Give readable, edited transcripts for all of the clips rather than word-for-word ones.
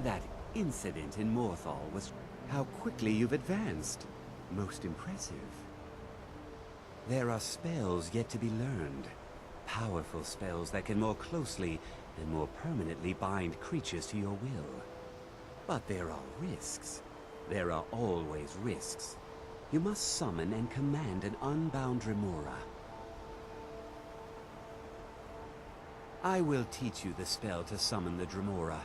That incident in Morthal was how quickly you've advanced. Most impressive. There are spells yet to be learned. Powerful spells that can more closely and more permanently bind creatures to your will. But there are risks. There are always risks. You must summon and command an unbound remora. I will teach you the spell to summon the Dremora,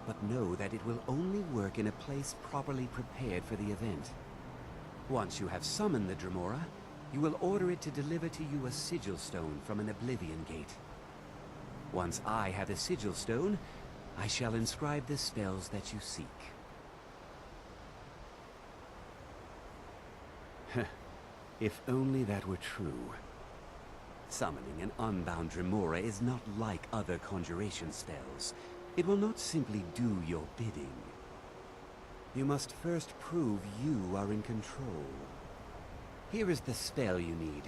but know that it will only work in a place properly prepared for the event. Once you have summoned the Dremora, you will order it to deliver to you a sigil stone from an Oblivion Gate. Once I have a sigil stone, I shall inscribe the spells that you seek. If only that were true. Summoning an unbound Dremora is not like other conjuration spells. It will not simply do your bidding. You must first prove you are in control. Here is the spell you need.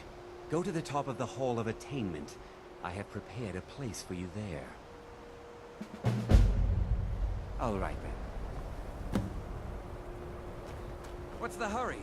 Go to the top of the Hall of Attainment. I have prepared a place for you there. All right, then. What's the hurry?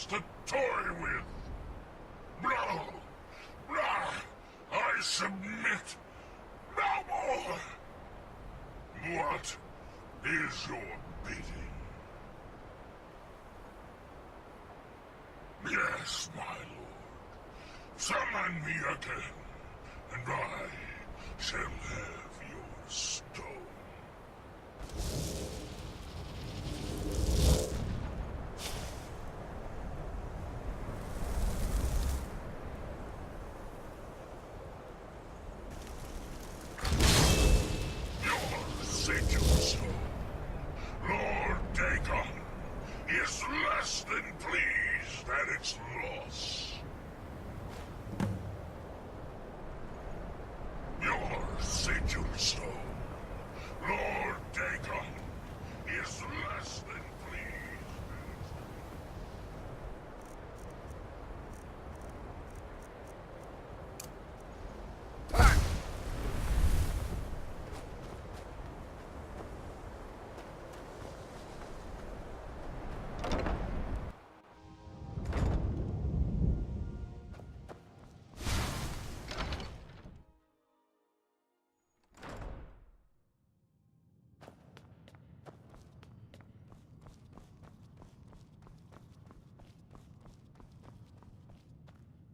To toy with. No! No! I submit! No more! What is your bidding? Yes, my lord. Summon me again, and I shall have your stone.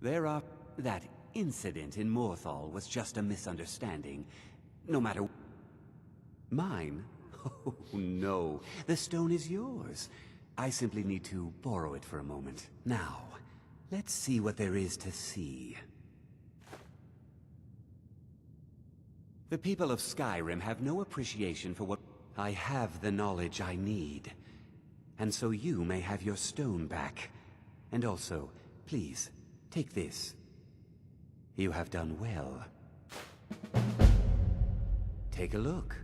That incident in Morthal was just a misunderstanding. No matter... Mine? Oh, no. The stone is yours. I simply need to borrow it for a moment. Now, let's see what there is to see. The people of Skyrim have no appreciation for what... I have the knowledge I need. And so you may have your stone back. And also, please, take this. You have done well. Take a look.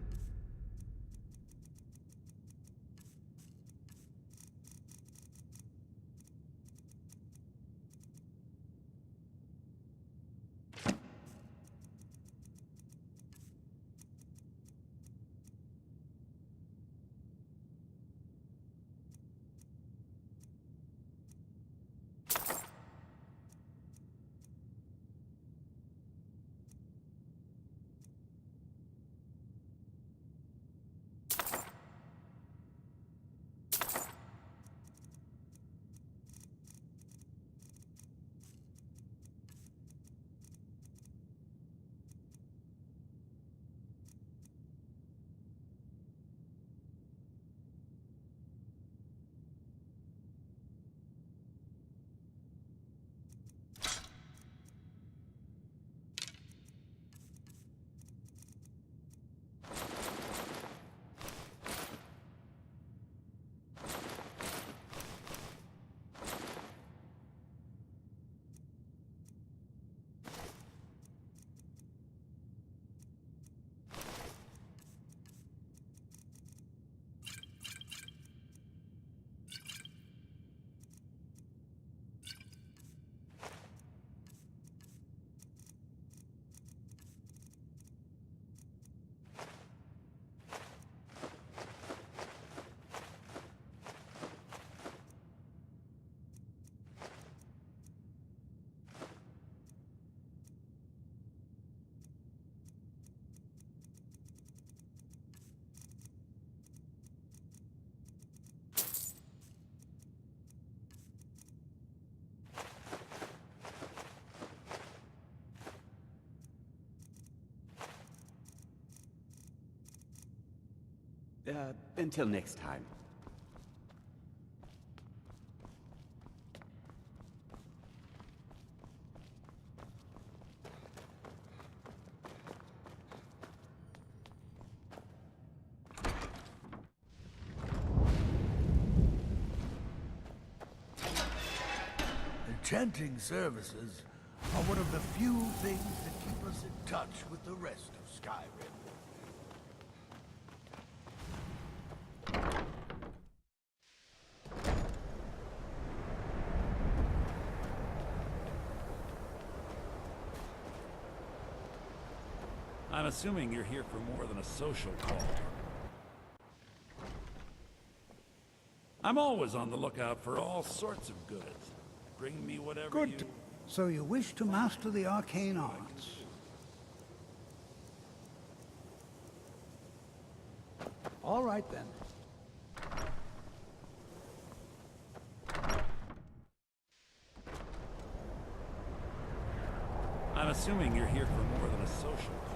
Until next time. Enchanting services are one of the few things that keep us in touch with the rest of Skyrim. I'm assuming you're here for more than a social call. I'm always on the lookout for all sorts of goods. Bring me whatever Good. So you wish to master the arcane arts? All right then. I'm assuming you're here for more than a social call.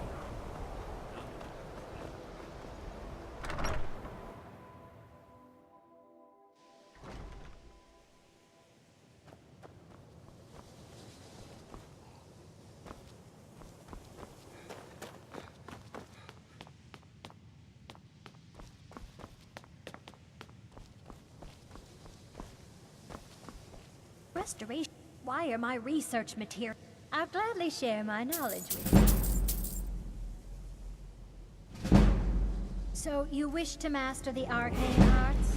Restoration. Why are my research material? I'll gladly share my knowledge with you. So, you wish to master the arcane arts?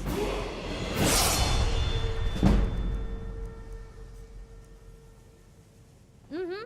Mm-hmm.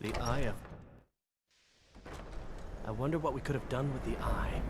The Eye of wonder what we could have done with the eye.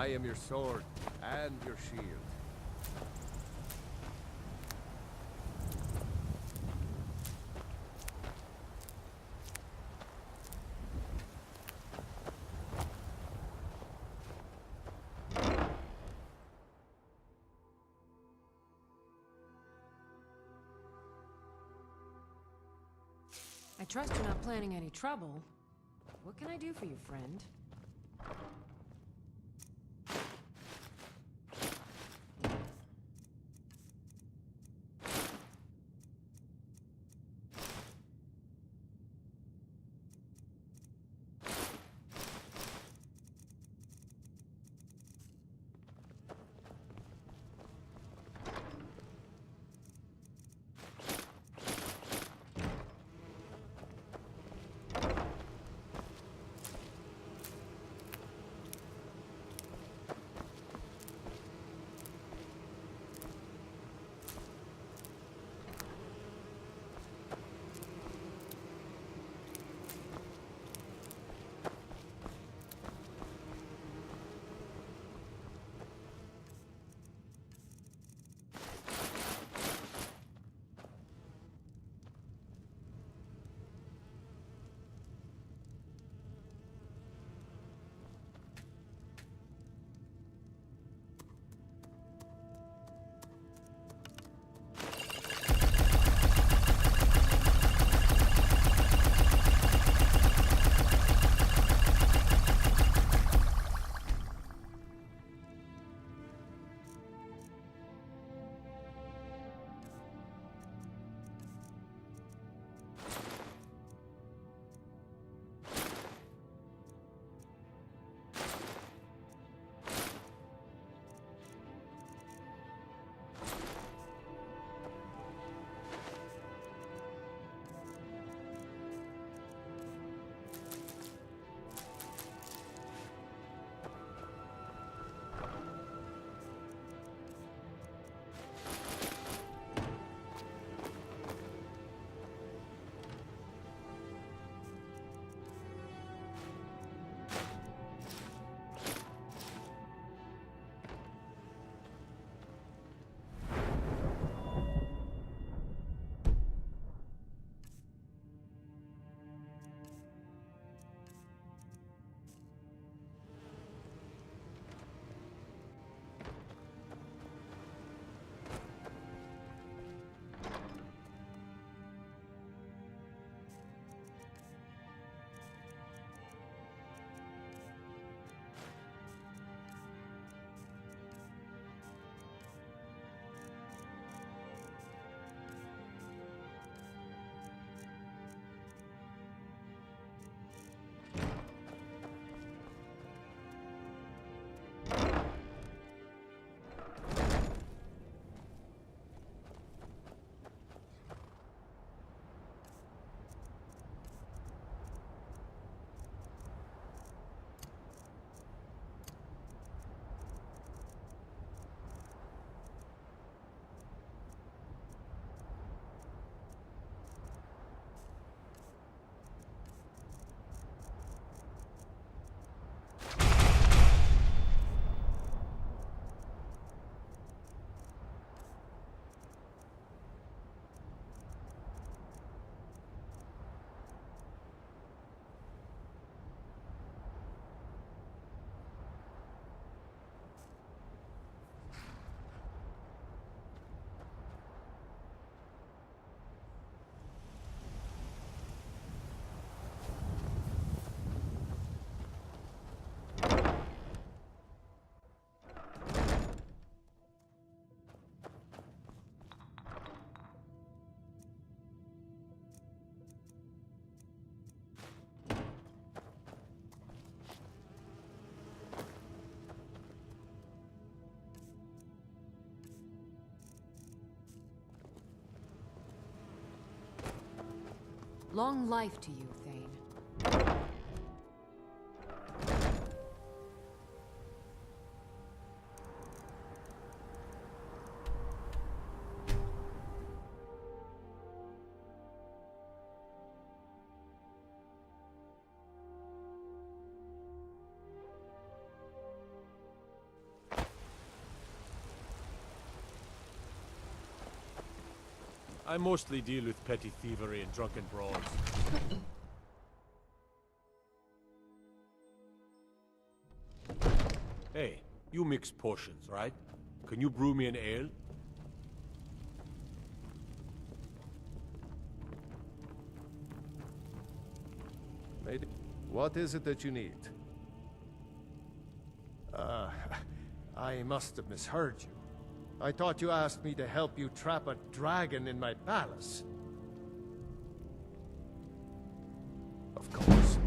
I am your sword and your shield. I trust you're not planning any trouble. What can I do for you, friend? Long life to you, Thane. I mostly deal with petty thievery and drunken brawls. Hey, you mix potions, right? Can you brew me an ale? Lady, what is it that you need? I must have misheard you. I thought you asked me to help you trap a dragon in my palace. Of course.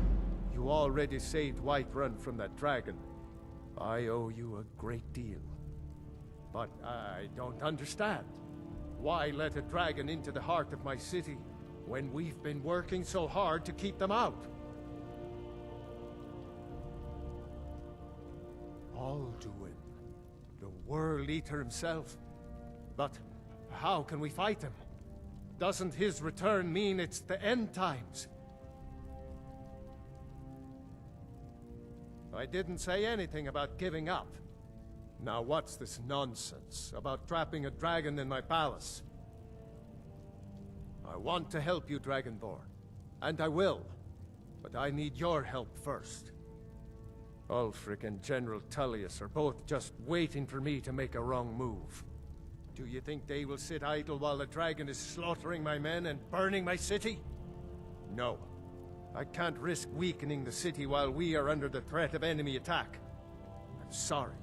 You already saved Whiterun from that dragon. I owe you a great deal. But I don't understand. Why let a dragon into the heart of my city when we've been working so hard to keep them out? Alduin, the World Eater himself. But how can we fight him? Doesn't his return mean it's the end times? I didn't say anything about giving up. Now what's this nonsense about trapping a dragon in my palace? I want to help you, Dragonborn. And I will. But I need your help first. Ulfric and General Tullius are both just waiting for me to make a wrong move. Do you think they will sit idle while the dragon is slaughtering my men and burning my city? No. I can't risk weakening the city while we are under the threat of enemy attack. I'm sorry.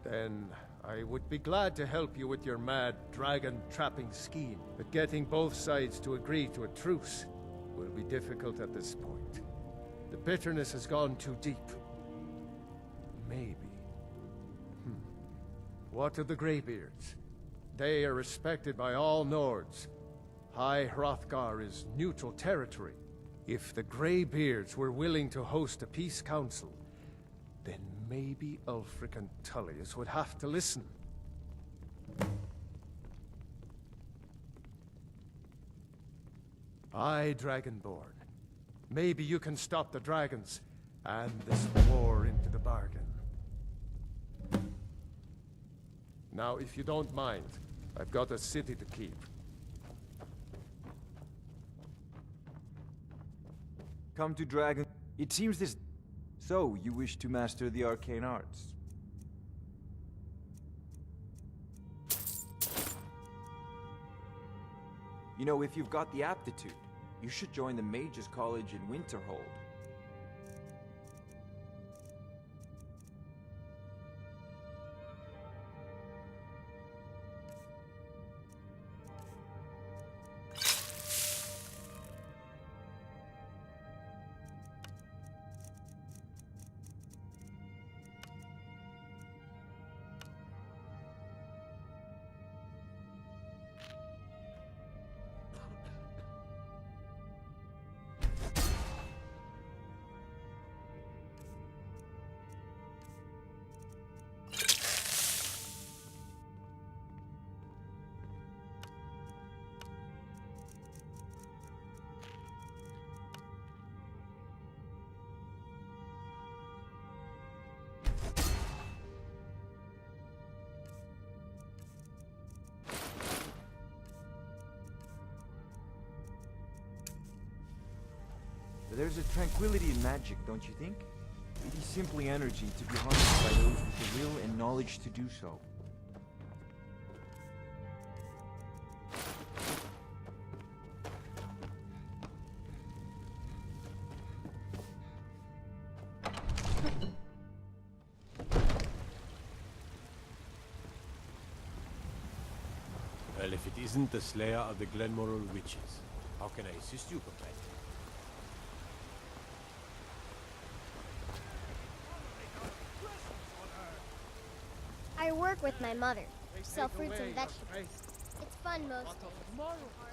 Then I would be glad to help you with your mad dragon-trapping scheme, but getting both sides to agree to a truce will be difficult at this point. The bitterness has gone too deep. Maybe. What of the Greybeards? They are respected by all Nords. High Hrothgar is neutral territory. If the Greybeards were willing to host a peace council, then maybe Ulfric and Tullius would have to listen. Aye, Dragonborn. Maybe you can stop the dragons, and this war into the bargain. Now, if you don't mind, I've got a city to keep. Come to Dragon... It seems this... So, you wish to master the arcane arts? You know, if you've got the aptitude, you should join the Mages College in Winterhold. There's a tranquility in magic, don't you think? It is simply energy to be harnessed by those with the will and knowledge to do so. Well, if it isn't the Slayer of the Glenmoral Witches, how can I assist you, companion? I work with my mother. Sell fruits and vegetables. It's fun most days.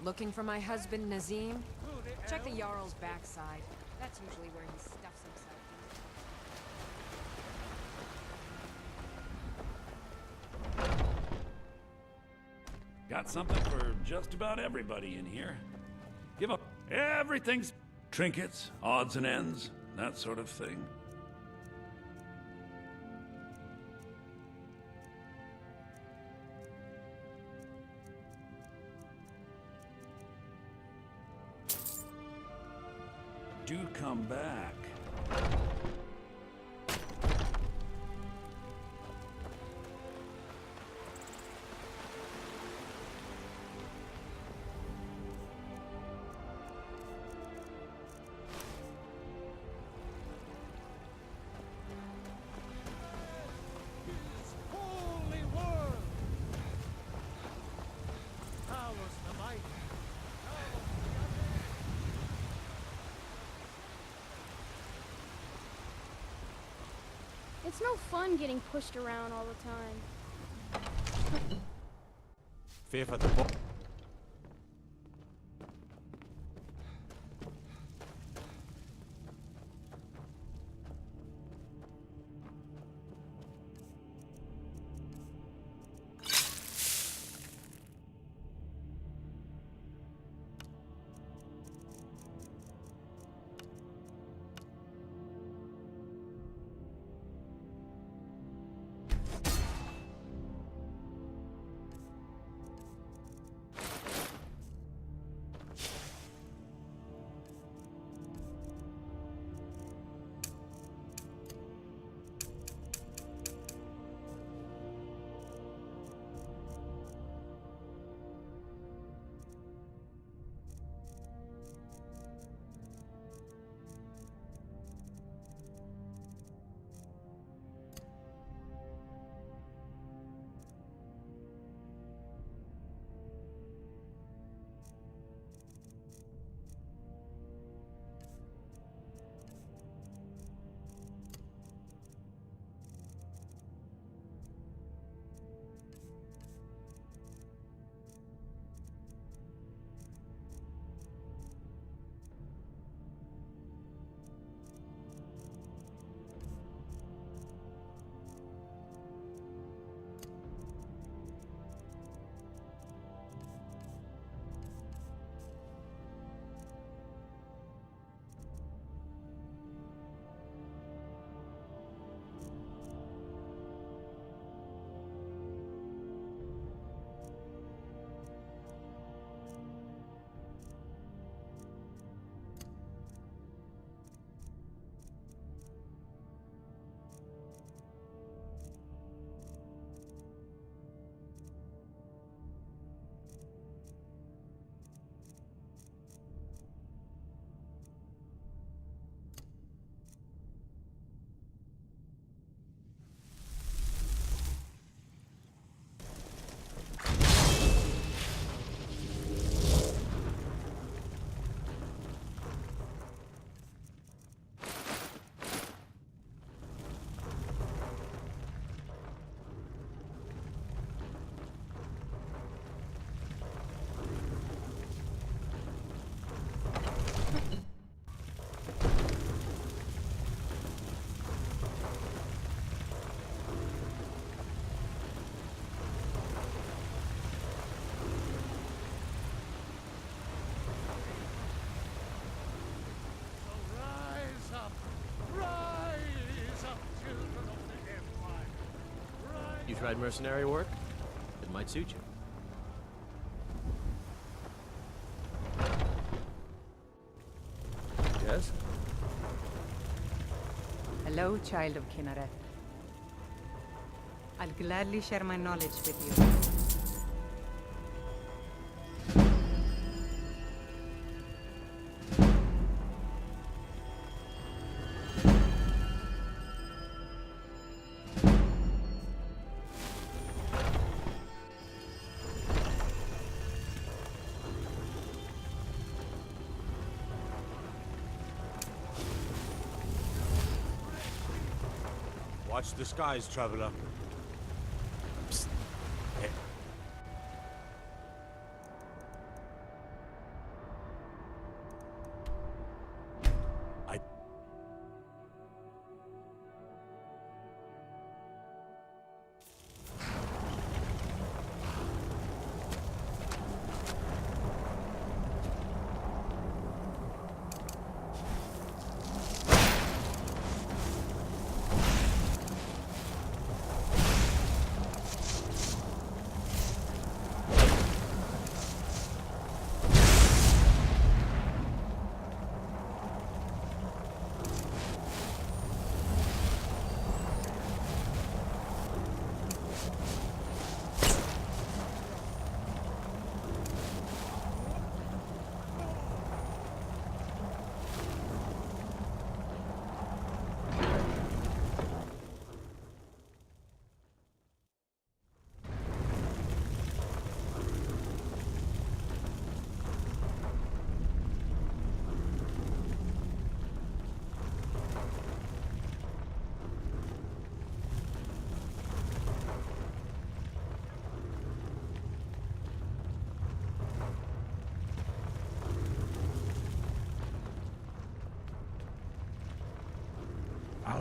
Looking for my husband, Nazim? Check the Jarl's backside. That's usually where he stuffs himself. Got something for just about everybody in here. Give up. Everything's trinkets, odds and ends, that sort of thing. Do come back. Holy world! Powers the mighty. It's no fun getting pushed around all the time. Fear for the bo- You tried mercenary work? It might suit you. Yes? Hello, child of Kinneret. I'll gladly share my knowledge with you. Watch the skies, traveler. Psst. Hey.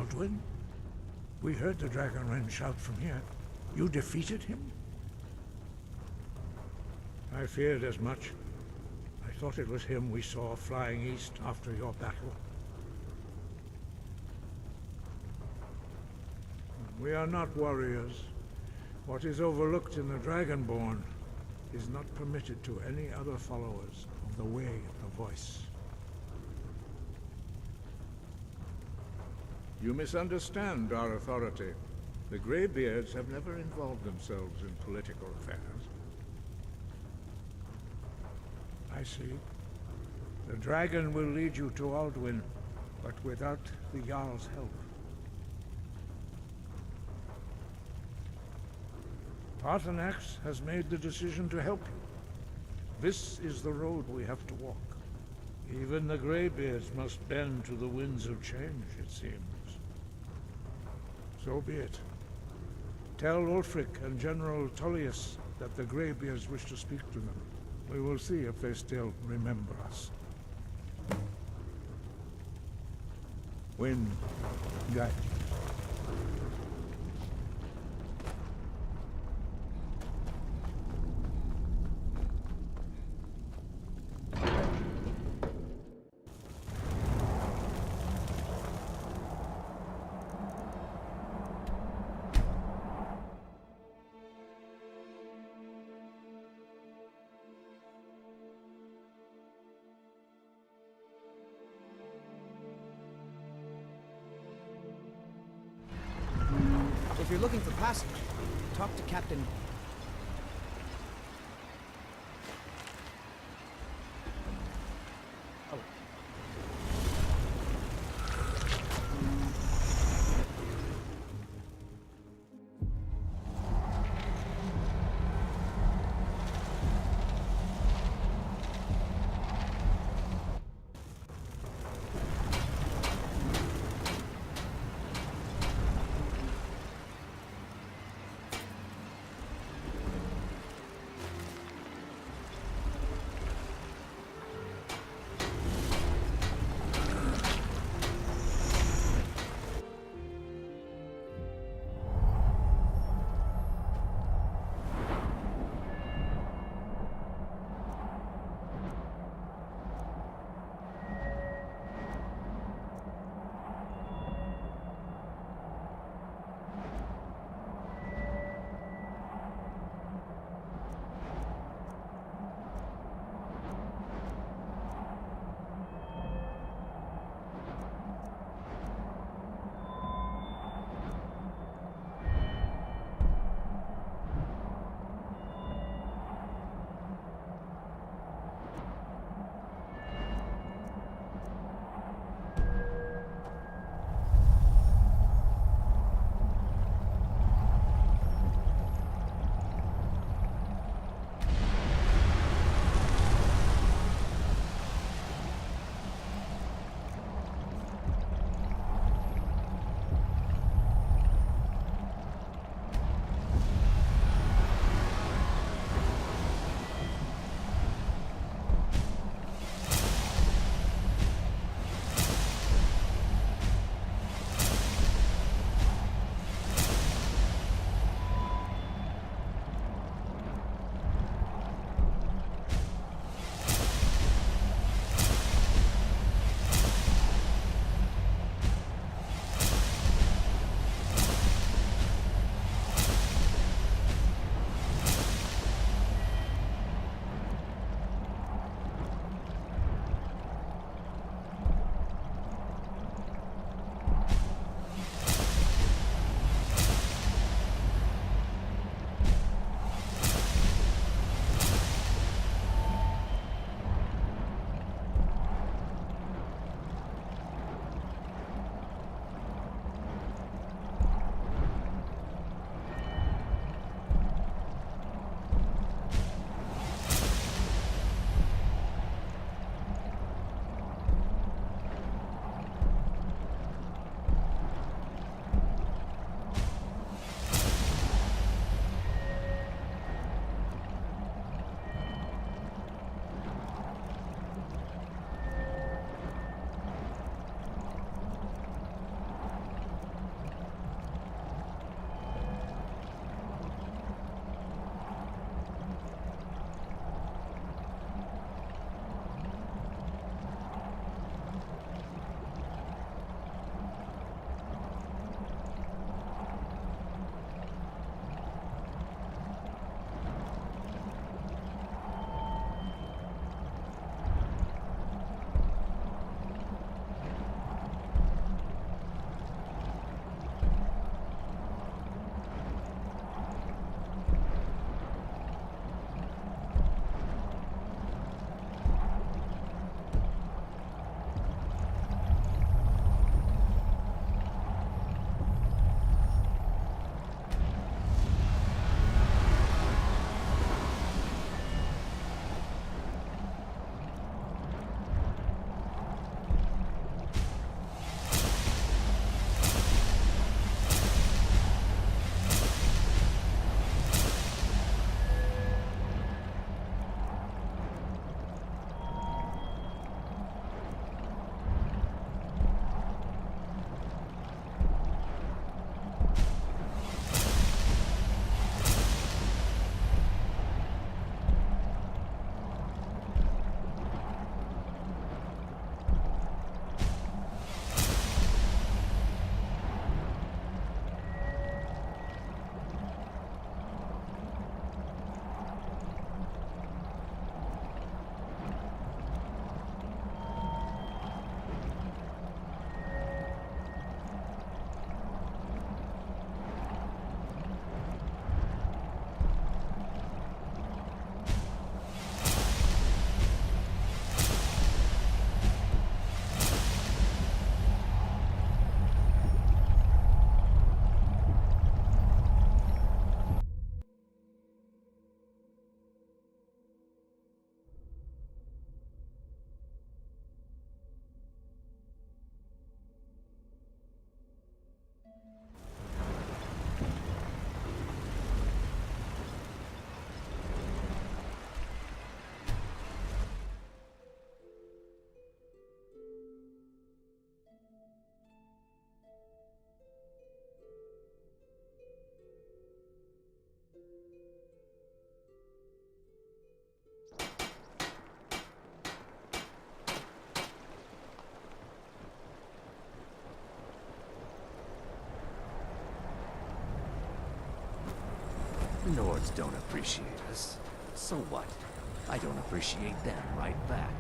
Aldwin? We heard the Dragon Wren shout from here. You defeated him? I feared as much. I thought it was him we saw flying east after your battle. We are not warriors. What is overlooked in the Dragonborn is not permitted to any other followers of the Way of the Voice. You misunderstand our authority. The Greybeards have never involved themselves in political affairs. I see. The dragon will lead you to Aldwin, but without the Jarl's help. Paarthurnax has made the decision to help you. This is the road we have to walk. Even the Greybeards must bend to the winds of change, it seems. So be it. Tell Ulfric and General Tullius that the Greybeards wish to speak to them. We will see if they still remember us. Wind, guide. If you're looking for passage, talk to Captain... Oh. Lords don't appreciate us. So what? I don't appreciate them right back.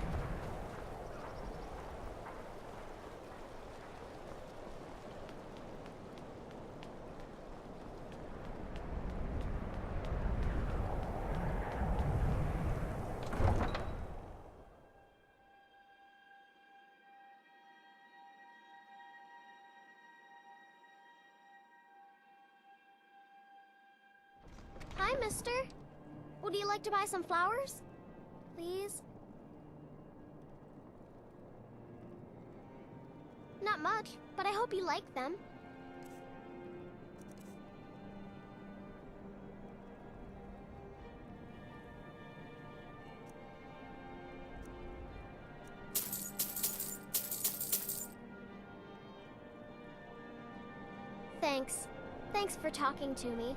Hi, mister. Would you like to buy some flowers? Please? Not much, but I hope you like them. Thanks. Thanks for talking to me.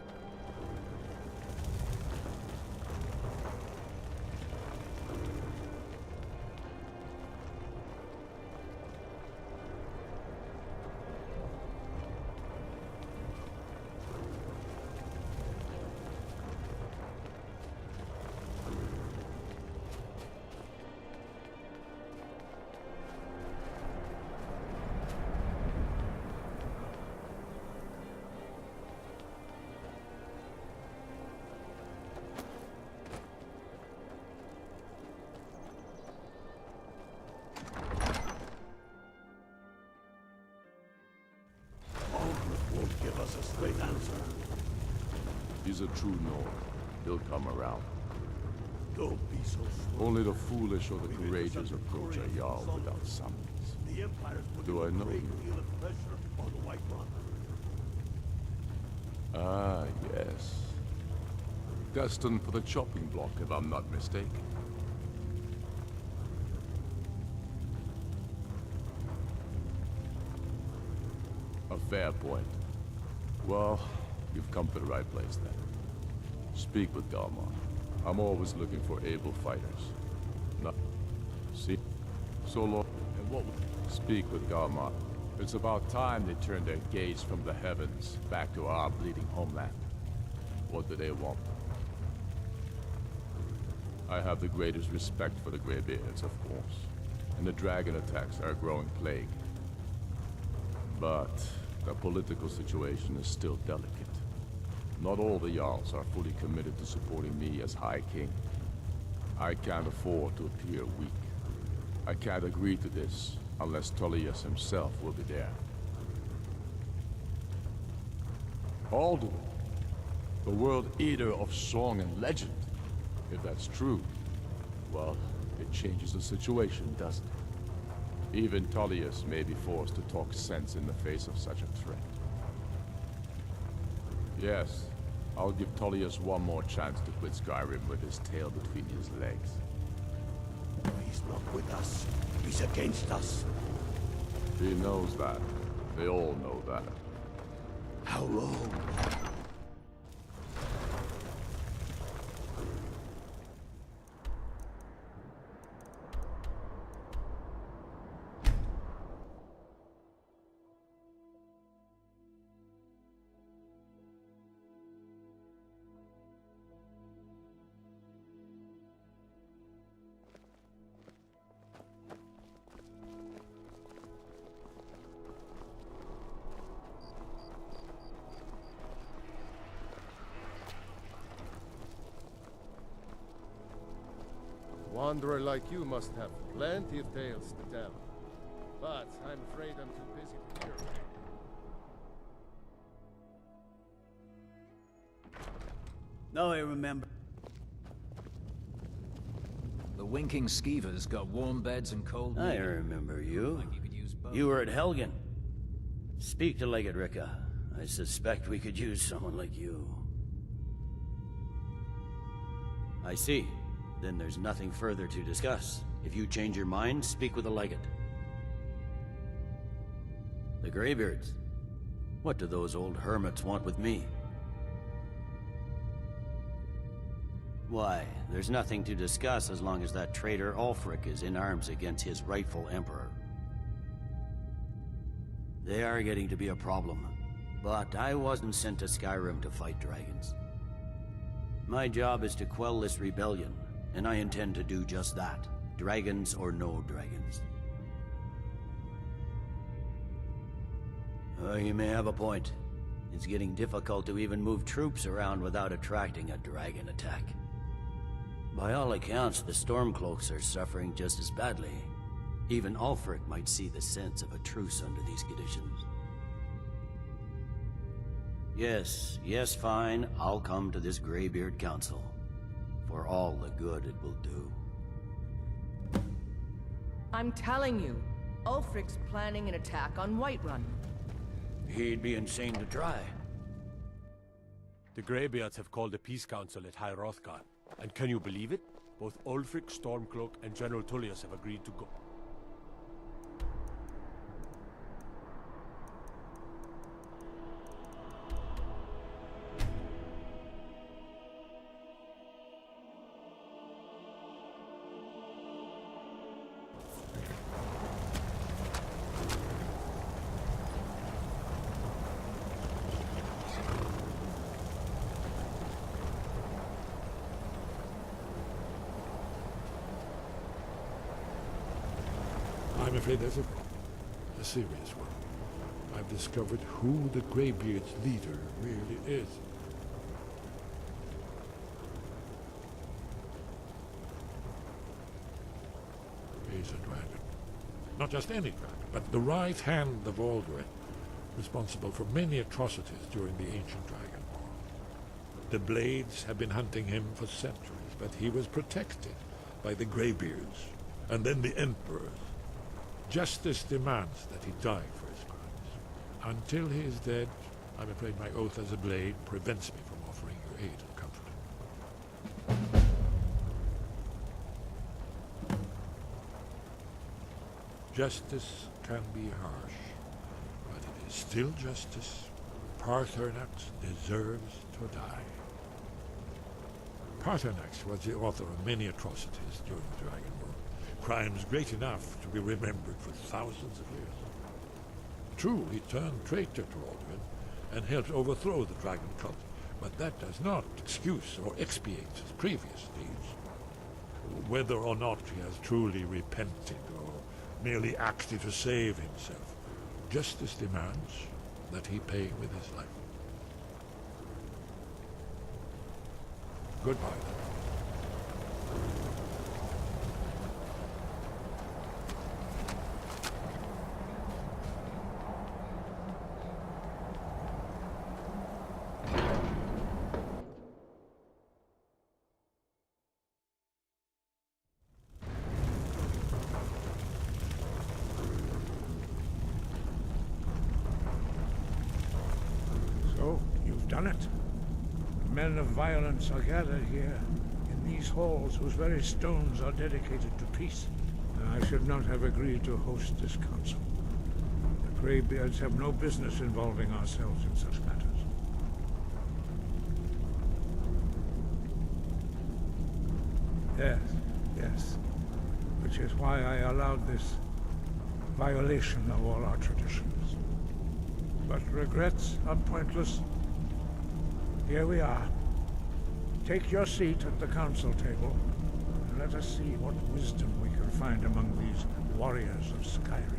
Won't give us a straight answer. He's a true Nord. He'll come around. Don't be so slow. Only the foolish or the courageous approach a Jarl without summons. The Empire's putting Do I a know great you? deal of pressure on the White Run. Ah, yes. Destined for the chopping block, if I'm not mistaken. A fair point. Well, you've come to the right place then. Speak with Galmar. I'm always looking for able fighters. Not... See? So long. And what would... Speak with Galmar. It's about time they turned their gaze from the heavens back to our bleeding homeland. What do they want? I have the greatest respect for the Greybeards, of course. And the dragon attacks are a growing plague. But the political situation is still delicate. Not all the Jarls are fully committed to supporting me as High King. I can't afford to appear weak. I can't agree to this unless Tullius himself will be there. Alduin, the World Eater of song and legend. If that's true, well, it changes the situation, doesn't it? Even Tullius may be forced to talk sense in the face of such a threat. Yes, I'll give Tullius one more chance to quit Skyrim with his tail between his legs. He's not with us. He's against us. He knows that. They all know that. How long? A wanderer like you must have plenty of tales to tell. But I'm afraid I'm too busy to hear. No, I remember. The winking skeevers got warm beds and cold I meat. remember you. Like you could use both. You were at Helgen. Speak to Legate Ricka. I suspect we could use someone like you. I see. Then there's nothing further to discuss. If you change your mind, speak with the Legate. The Greybeards. What do those old hermits want with me? Why, there's nothing to discuss as long as that traitor Ulfric is in arms against his rightful emperor. They are getting to be a problem, but I wasn't sent to Skyrim to fight dragons. My job is to quell this rebellion, and I intend to do just that. Dragons or no dragons. You may have a point. It's getting difficult to even move troops around without attracting a dragon attack. By all accounts, the Stormcloaks are suffering just as badly. Even Ulfric might see the sense of a truce under these conditions. Yes, fine. I'll come to this Greybeard Council. For all the good it will do. I'm telling you, Ulfric's planning an attack on Whiterun. He'd be insane to try. The Greybeards have called a peace council at High Hrothgar. And can you believe it? Both Ulfric, Stormcloak, and General Tullius have agreed to go. I'm afraid there's a problem. A serious one. I've discovered who the Greybeard's leader really is. He's a dragon. Not just any dragon, but the right hand of Alduin, responsible for many atrocities during the ancient Dragon War. The Blades have been hunting him for centuries, but he was protected by the Greybeards, and then the Emperors. Justice demands that he die for his crimes. Until he is dead, I'm afraid my oath as a Blade prevents me from offering you aid and comfort. Justice can be harsh, but it is still justice. Paarthurnax deserves to die. Paarthurnax was the author of many atrocities during the Dragon War. Crimes great enough to be remembered for thousands of years. True, he turned traitor to Alduin and helped overthrow the dragon cult, but that does not excuse or expiate his previous deeds. Whether or not he has truly repented or merely acted to save himself, justice demands that he pay with his life. Goodbye, then. So, you've done it. Men of violence are gathered here, in these halls whose very stones are dedicated to peace. I should not have agreed to host this council. The Greybeards have no business involving ourselves in such matters. Yes. Which is why I allowed this violation of all our traditions. But regrets are pointless. Here we are. Take your seat at the council table, and let us see what wisdom we can find among these warriors of Skyrim.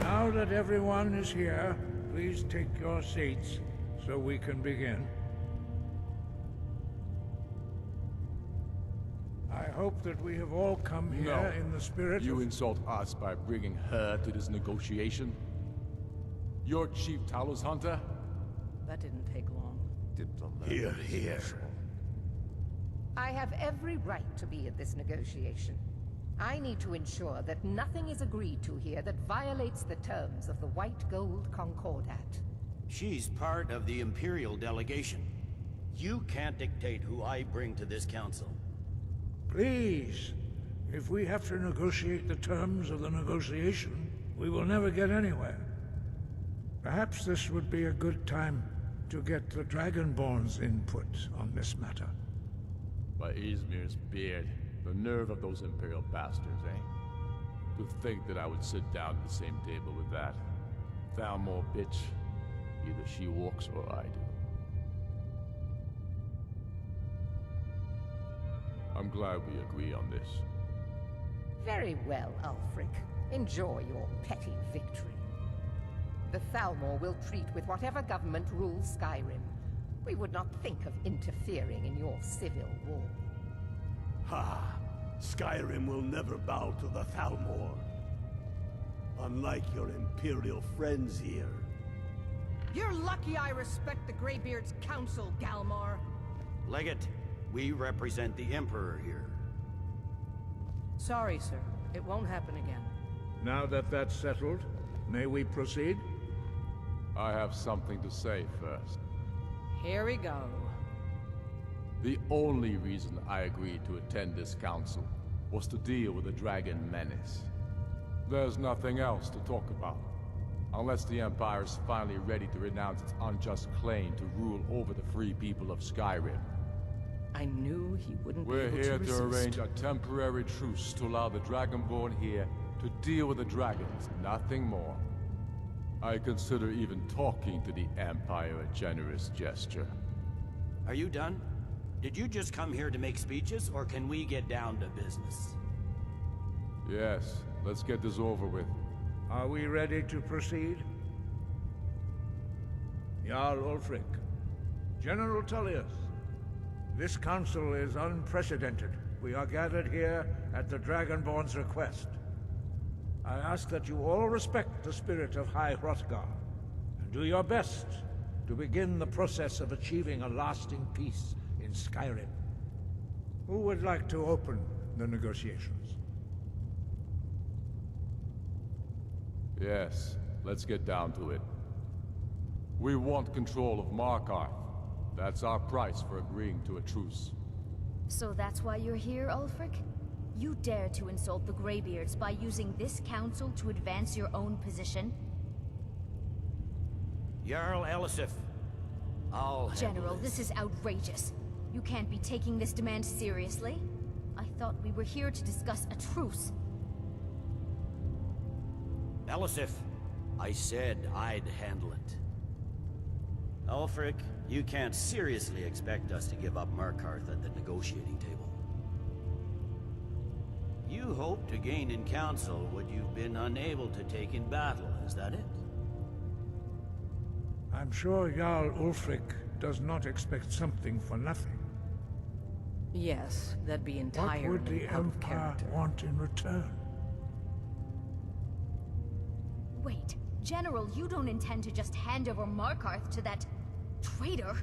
Now that everyone is here, please take your seats so we can begin. I hope that we have all come here No. in the spirit You of... insult us by bringing her to this negotiation? You're Chief Talos Hunter? That didn't take long. Here, here. I have every right to be at this negotiation. I need to ensure that nothing is agreed to here that violates the terms of the White Gold Concordat. She's part of the Imperial delegation. You can't dictate who I bring to this council. Please, if we have to negotiate the terms of the negotiation, we will never get anywhere. Perhaps this would be a good time to get the Dragonborn's input on this matter. By Izmir's beard. The nerve of those Imperial bastards, eh? To think that I would sit down at the same table with that. Thalmor bitch. Either she walks or I do. I'm glad we agree on this. Very well, Ulfric. Enjoy your petty victory. The Thalmor will treat with whatever government rules Skyrim. We would not think of interfering in your civil war. Ha! Skyrim will never bow to the Thalmor. Unlike your Imperial friends here. You're lucky I respect the Greybeard's council, Galmar. Legate, we represent the Emperor here. Sorry, sir. It won't happen again. Now that that's settled, may we proceed? I have something to say first. Here we go. The only reason I agreed to attend this council was to deal with the dragon menace. There's nothing else to talk about. Unless the Empire is finally ready to renounce its unjust claim to rule over the free people of Skyrim. I knew he wouldn't be We're able here to to resist. arrange a temporary truce to allow the Dragonborn here to deal with the dragons, nothing more. I consider even talking to the Empire a generous gesture. Are you done? Did you just come here to make speeches, or can we get down to business? Yes, let's get this over with. Are we ready to proceed? Jarl Ulfric, General Tullius, this council is unprecedented. We are gathered here at the Dragonborn's request. I ask that you all respect the spirit of High Hrothgar, and do your best to begin the process of achieving a lasting peace in Skyrim. Who would like to open the negotiations? Yes, let's get down to it. We want control of Markarth. That's our price for agreeing to a truce. So that's why you're here, Ulfric? You dare to insult the Greybeards by using this council to advance your own position? Jarl Elisif, I'll General, this is outrageous. You can't be taking this demand seriously. I thought we were here to discuss a truce. Elisif, I said I'd handle it. Ulfric, you can't seriously expect us to give up Markarth at the negotiating table. You hope to gain in council what you've been unable to take in battle, is that it? I'm sure Jarl Ulfric does not expect something for nothing. Yes, that'd be What entirely would the out of Empire character. want in return? Wait, General, you don't intend to just hand over Markarth to that traitor?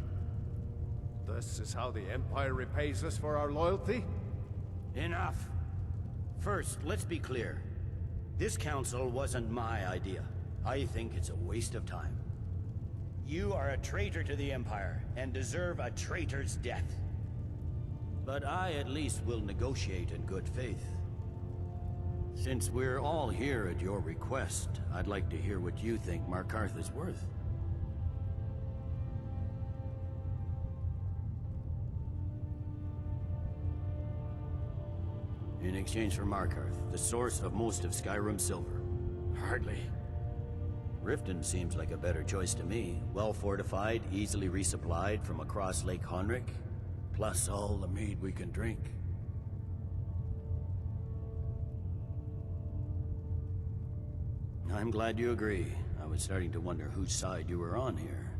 This is how the Empire repays us for our loyalty? Enough. First, let's be clear. This council wasn't my idea. I think it's a waste of time. You are a traitor to the Empire, and deserve a traitor's death. But I at least will negotiate in good faith. Since we're all here at your request, I'd like to hear what you think Markarth is worth. In exchange for Markarth, the source of most of Skyrim's silver. Hardly. Riften seems like a better choice to me. Well fortified, easily resupplied from across Lake Honric, plus all the mead we can drink. I'm glad you agree. I was starting to wonder whose side you were on here.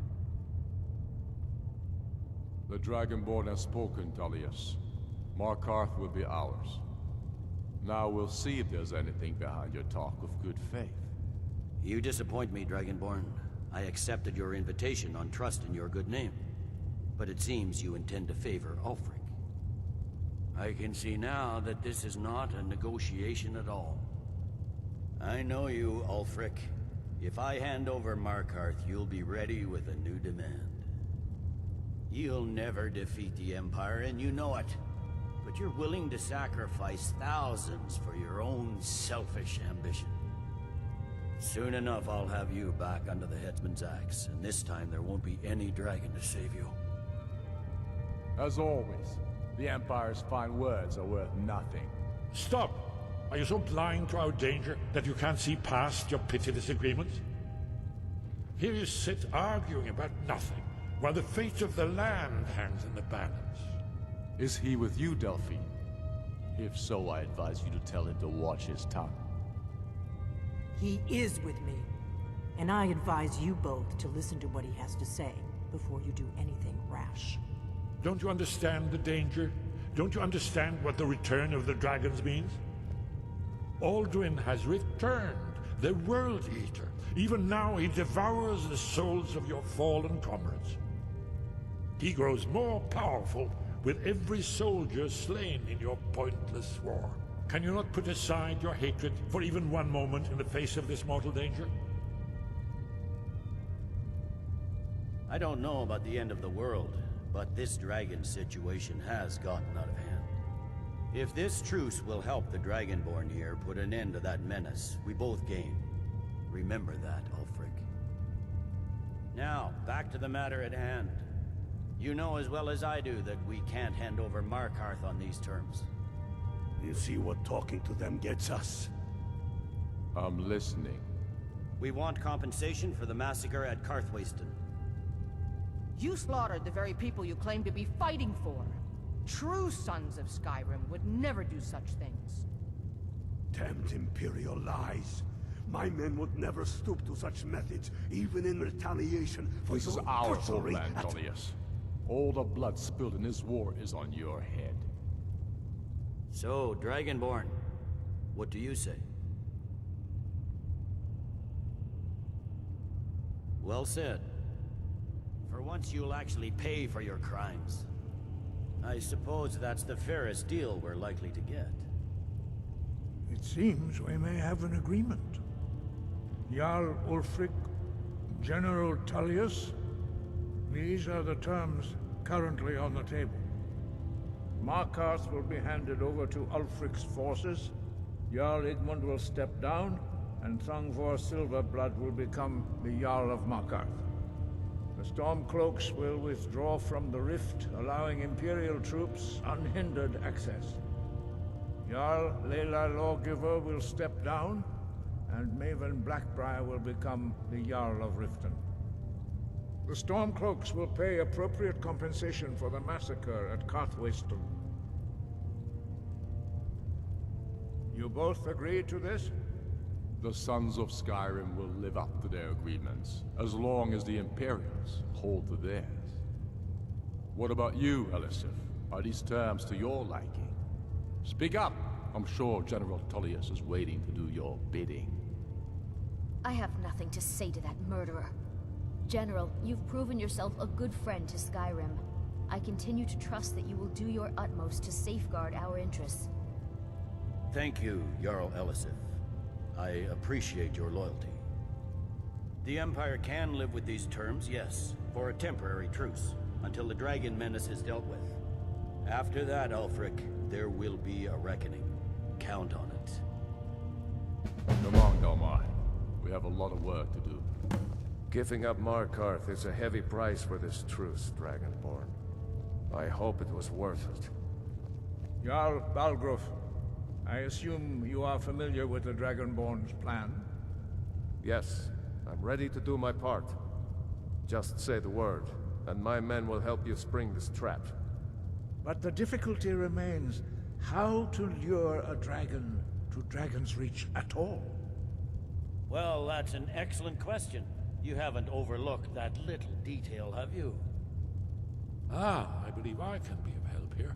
The Dragonborn has spoken, Tullius. Markarth will be ours. Now we'll see if there's anything behind your talk of good faith. You disappoint me, Dragonborn. I accepted your invitation on trust in your good name. But it seems you intend to favor Ulfric. I can see now that this is not a negotiation at all. I know you, Ulfric. If I hand over Markarth, you'll be ready with a new demand. You'll never defeat the Empire, and you know it. But you're willing to sacrifice thousands for your own selfish ambition. Soon enough, I'll have you back under the headsman's axe, and this time there won't be any dragon to save you. As always, the Empire's fine words are worth nothing. Stop! Are you so blind to our danger that you can't see past your petty disagreements? Here you sit arguing about nothing, while the fate of the land hangs in the balance. Is he with you, Delphine? If so, I advise you to tell him to watch his tongue. He is with me, and I advise you both to listen to what he has to say before you do anything rash. Don't you understand the danger? Don't you understand what the return of the dragons means? Aldrin has returned, the World Eater. Even now he devours the souls of your fallen comrades. He grows more powerful with every soldier slain in your pointless war. Can you not put aside your hatred for even one moment in the face of this mortal danger? I don't know about the end of the world, but this dragon situation has gotten out of hand. If this truce will help the Dragonborn here put an end to that menace, we both gain. Remember that, Ulfric. Now, back to the matter at hand. You know as well as I do that we can't hand over Markarth on these terms. You see what talking to them gets us? I'm listening. We want compensation for the massacre at Karthwasten. You slaughtered the very people you claim to be fighting for. True sons of Skyrim would never do such things. Damned Imperial lies. My men would never stoop to such methods, even in retaliation for This is your our butchery homeland, at- Tullius. All the blood spilled in this war is on your head. So, Dragonborn, what do you say? Well said. For once you'll actually pay for your crimes. I suppose that's the fairest deal we're likely to get. It seems we may have an agreement. Jarl Ulfric, General Tullius, these are the terms currently on the table. Markarth will be handed over to Ulfric's forces, Jarl Igmund will step down, and Thangvor Silverblood will become the Jarl of Markarth. The Stormcloaks will withdraw from the rift, allowing Imperial troops unhindered access. Jarl Leila Lawgiver will step down, and Maven Blackbriar will become the Jarl of Riften. The Stormcloaks will pay appropriate compensation for the massacre at Karthwasten. You both agree to this? The Sons of Skyrim will live up to their agreements, as long as the Imperials hold to theirs. What about you, Elisif? Are these terms to your liking? Speak up! I'm sure General Tullius is waiting to do your bidding. I have nothing to say to that murderer. General, you've proven yourself a good friend to Skyrim. I continue to trust that you will do your utmost to safeguard our interests. Thank you, Jarl Elisif. I appreciate your loyalty. The Empire can live with these terms, yes, for a temporary truce, until the dragon menace is dealt with. After that, Ulfric, there will be a reckoning. Count on it. Come on, Delmar. We have a lot of work to do. Giving up Markarth is a heavy price for this truce, Dragonborn. I hope it was worth it. Jarl Balgruf, I assume you are familiar with the Dragonborn's plan? Yes, I'm ready to do my part. Just say the word, and my men will help you spring this trap. But the difficulty remains how to lure a dragon to Dragon's Reach at all. Well, that's an excellent question. You haven't overlooked that little detail, have you? Ah, I believe I can be of help here.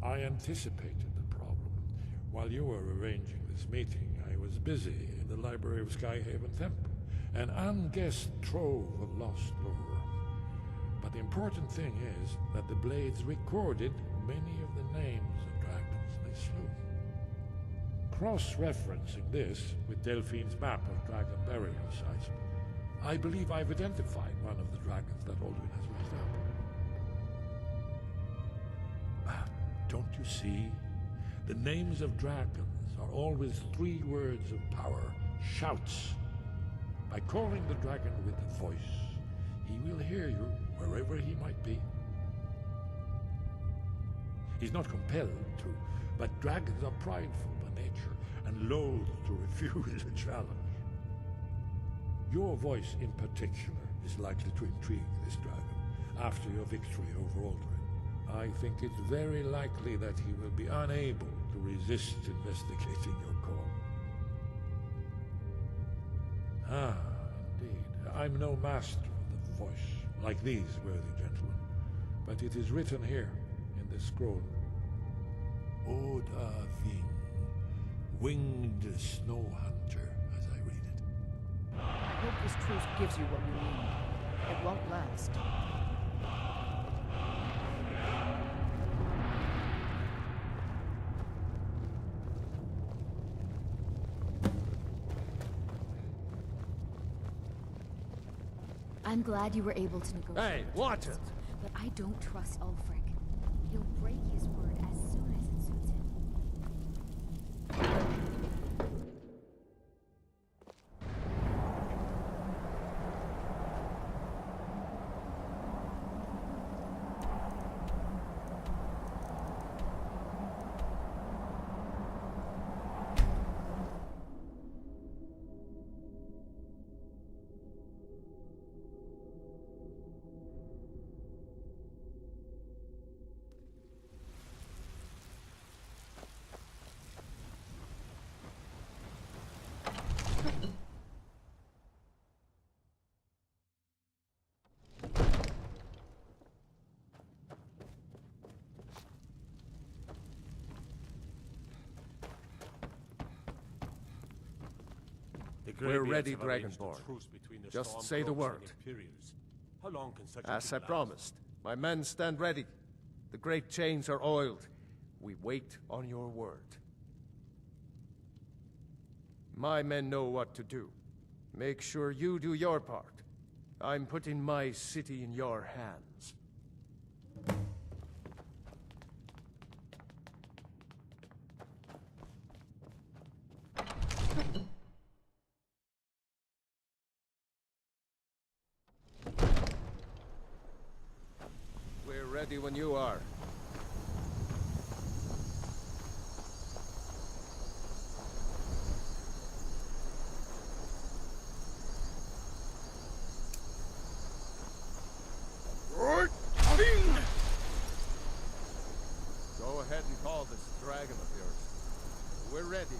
I anticipated the problem. While you were arranging this meeting, I was busy in the library of Skyhaven Temple, an unguessed trove of lost lore. But the important thing is that the Blades recorded many of the names of dragons they slew. Cross-referencing this with Delphine's map of dragon burial sites, I believe I've identified one of the dragons that Alduin has raised up. Don't you see? The names of dragons are always 3 words of power, shouts. By calling the dragon with a voice, he will hear you wherever he might be. He's not compelled to, but dragons are prideful by nature and loath to refuse a challenge. Your voice in particular is likely to intrigue this dragon after your victory over Alduin. I think it's very likely that he will be unable to resist investigating your call. Ah, indeed. I'm no master of the voice, like these worthy gentlemen, but it is written here in this scroll. Oda Ving, winged snow hunter, as I read it. I hope this truce gives you what you need. It won't last. I'm glad you were able to negotiate. Hey, watch it! But I don't trust Ulfric. He'll break his word as soon as it suits him. We're ready, Dragonborn. Just say the word. How long can such As I promised, my men stand ready. The great chains are oiled. We wait on your word. My men know what to do. Make sure you do your part. I'm putting my city in your hands. We're ready when you are. Go ahead and call this dragon of yours. We're ready.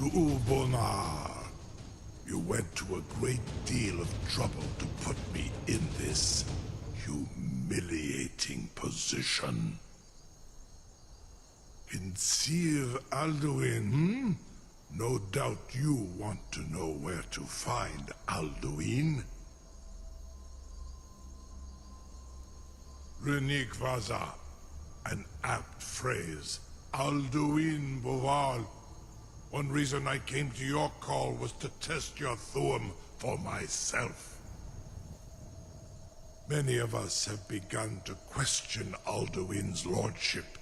Ubonar, you went to a great deal of trouble to put me in this humiliating position. In Sir Alduin, no doubt you want to know where to find Alduin. Renikvaza, an apt phrase, Alduin Boval. One reason I came to your call was to test your Thuum for myself. Many of us have begun to question Alduin's lordship,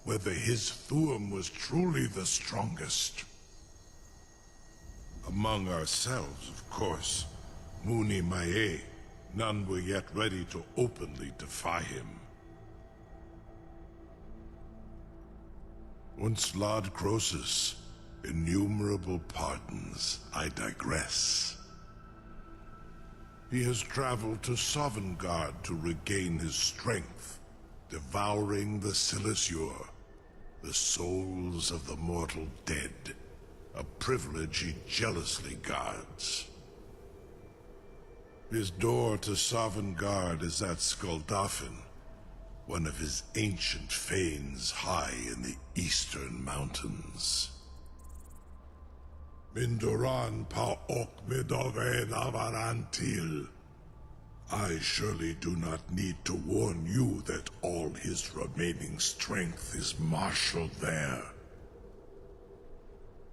whether his Thuum was truly the strongest. Among ourselves, of course, Muni Mae, none were yet ready to openly defy him. Once Lord Croesus, innumerable pardons, I digress. He has traveled to Sovngarde to regain his strength, devouring the Silesure, the souls of the mortal dead, a privilege he jealously guards. His door to Sovngarde is at Skuldafn, one of his ancient fanes high in the eastern mountains. Mindoran pa ok midoven avarantil. I surely do not need to warn you that all his remaining strength is marshaled there.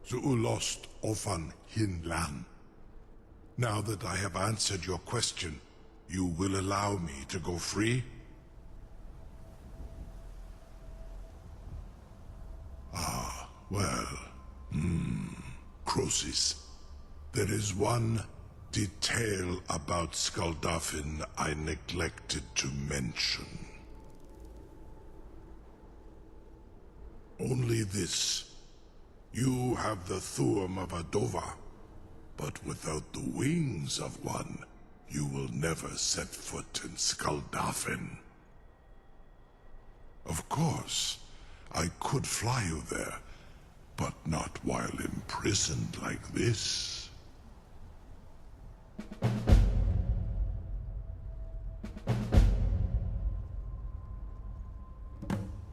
Zuulost ofan hinlan. Now that I have answered your question, you will allow me to go free? Ah, well, Croesus, there is one detail about Skuldafn I neglected to mention. Only this. You have the Thuum of Adova, but without the wings of one, you will never set foot in Skuldafn. Of course, I could fly you there, but not while imprisoned like this.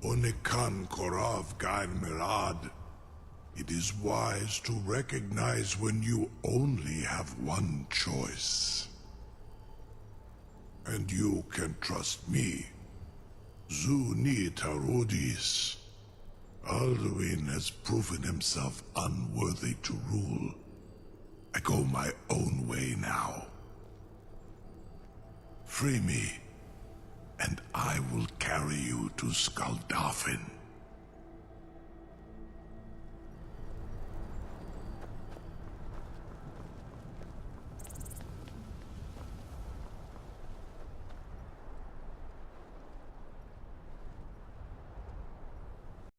Onikan Korav Gain Mirad. It is wise to recognize when you only have one choice. And you can trust me. Zuni Tarudis. Alduin has proven himself unworthy to rule. I go my own way now. Free me, and I will carry you to Skuldafn.